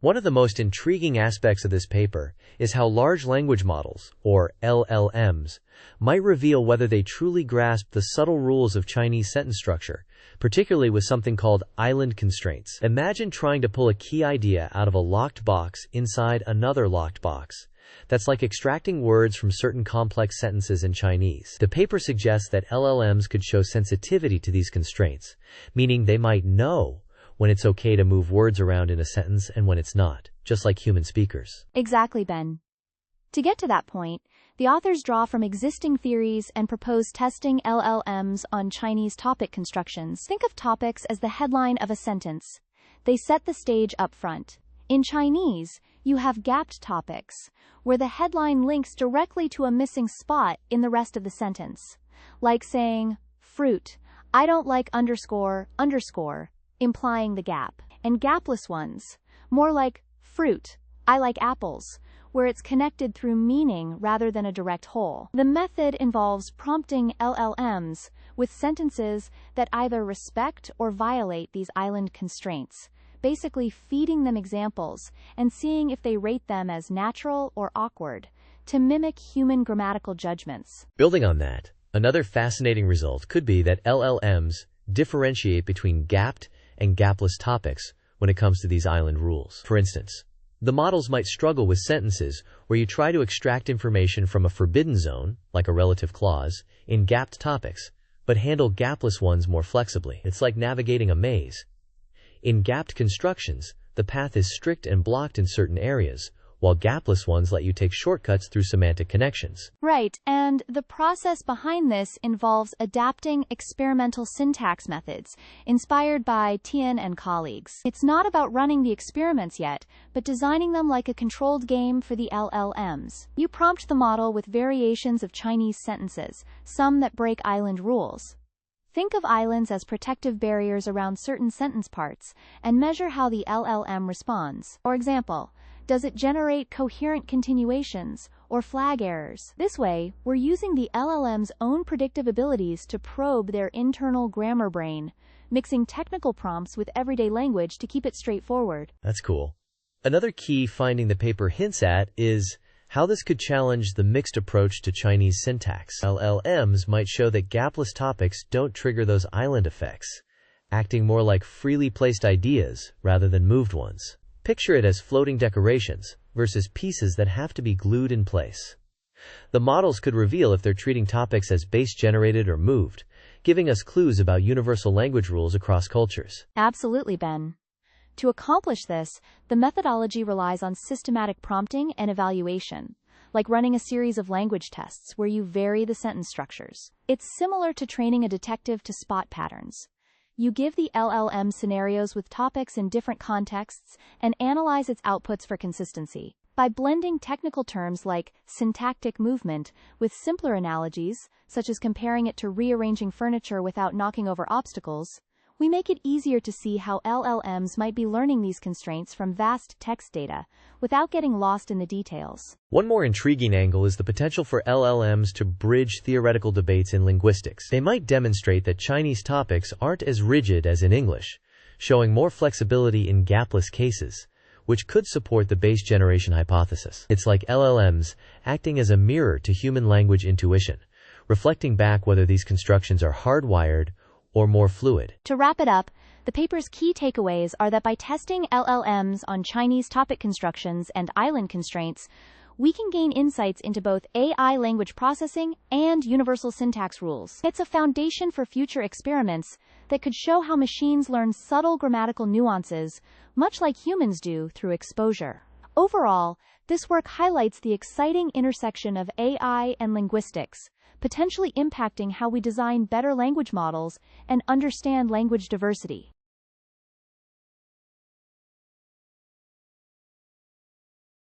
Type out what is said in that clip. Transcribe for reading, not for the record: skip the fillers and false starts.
One of the most intriguing aspects of this paper is how large language models, or LLMs, might reveal whether they truly grasp the subtle rules of Chinese sentence structure, particularly with something called island constraints. Imagine trying to pull a key idea out of a locked box inside another locked box. That's like extracting words from certain complex sentences in Chinese. The paper suggests that LLMs could show sensitivity to these constraints, meaning they might know when it's okay to move words around in a sentence and when it's not, just like human speakers. Exactly, Ben. To get to that point, the authors draw from existing theories and propose testing LLMs on Chinese topic constructions. Think of topics as the headline of a sentence. They set the stage up front. In Chinese, you have gapped topics, where the headline links directly to a missing spot in the rest of the sentence. Like saying, fruit, I don't like underscore, implying the gap. And gapless ones, more like fruit, I like apples, where it's connected through meaning rather than a direct whole. The method involves prompting LLMs with sentences that either respect or violate these island constraints, basically feeding them examples and seeing if they rate them as natural or awkward, to mimic human grammatical judgments. Building on that, another fascinating result could be that LLMs differentiate between gapped and gapless topics when it comes to these island rules. For instance, the models might struggle with sentences where you try to extract information from a forbidden zone, like a relative clause, in gapped topics, but handle gapless ones more flexibly. It's like navigating a maze. In gapped constructions, the path is strict and blocked in certain areas, while gapless ones let you take shortcuts through semantic connections. Right, and the process behind this involves adapting experimental syntax methods, inspired by Tian and colleagues. It's not about running the experiments yet, but designing them like a controlled game for the LLMs. You prompt the model with variations of Chinese sentences, some that break island rules. Think of islands as protective barriers around certain sentence parts, and measure how the LLM responds. For example, does it generate coherent continuations or flag errors? This way, we're using the LLM's own predictive abilities to probe their internal grammar brain, mixing technical prompts with everyday language to keep it straightforward. That's cool. Another key finding the paper hints at is how this could challenge the mixed approach to Chinese syntax. LLMs might show that gapless topics don't trigger those island effects, acting more like freely placed ideas rather than moved ones. Picture it as floating decorations versus pieces that have to be glued in place. The models could reveal if they're treating topics as base-generated or moved, giving us clues about universal language rules across cultures. Absolutely, Ben. To accomplish this, the methodology relies on systematic prompting and evaluation, like running a series of language tests where you vary the sentence structures. It's similar to training a detective to spot patterns. You give the LLM scenarios with topics in different contexts and analyze its outputs for consistency. By blending technical terms like syntactic movement with simpler analogies, such as comparing it to rearranging furniture without knocking over obstacles, we make it easier to see how LLMs might be learning these constraints from vast text data without getting lost in the details. One more intriguing angle is the potential for LLMs to bridge theoretical debates in linguistics. They might demonstrate that Chinese topics aren't as rigid as in English, showing more flexibility in gapless cases, which could support the base generation hypothesis. It's like LLMs acting as a mirror to human language intuition, reflecting back whether these constructions are hardwired or more fluid. To wrap it up, the paper's key takeaways are that by testing LLMs on Chinese topic constructions and island constraints, we can gain insights into both AI language processing and universal syntax rules. It's a foundation for future experiments that could show how machines learn subtle grammatical nuances, much like humans do through exposure. Overall, this work highlights the exciting intersection of AI and linguistics, potentially impacting how we design better language models and understand language diversity.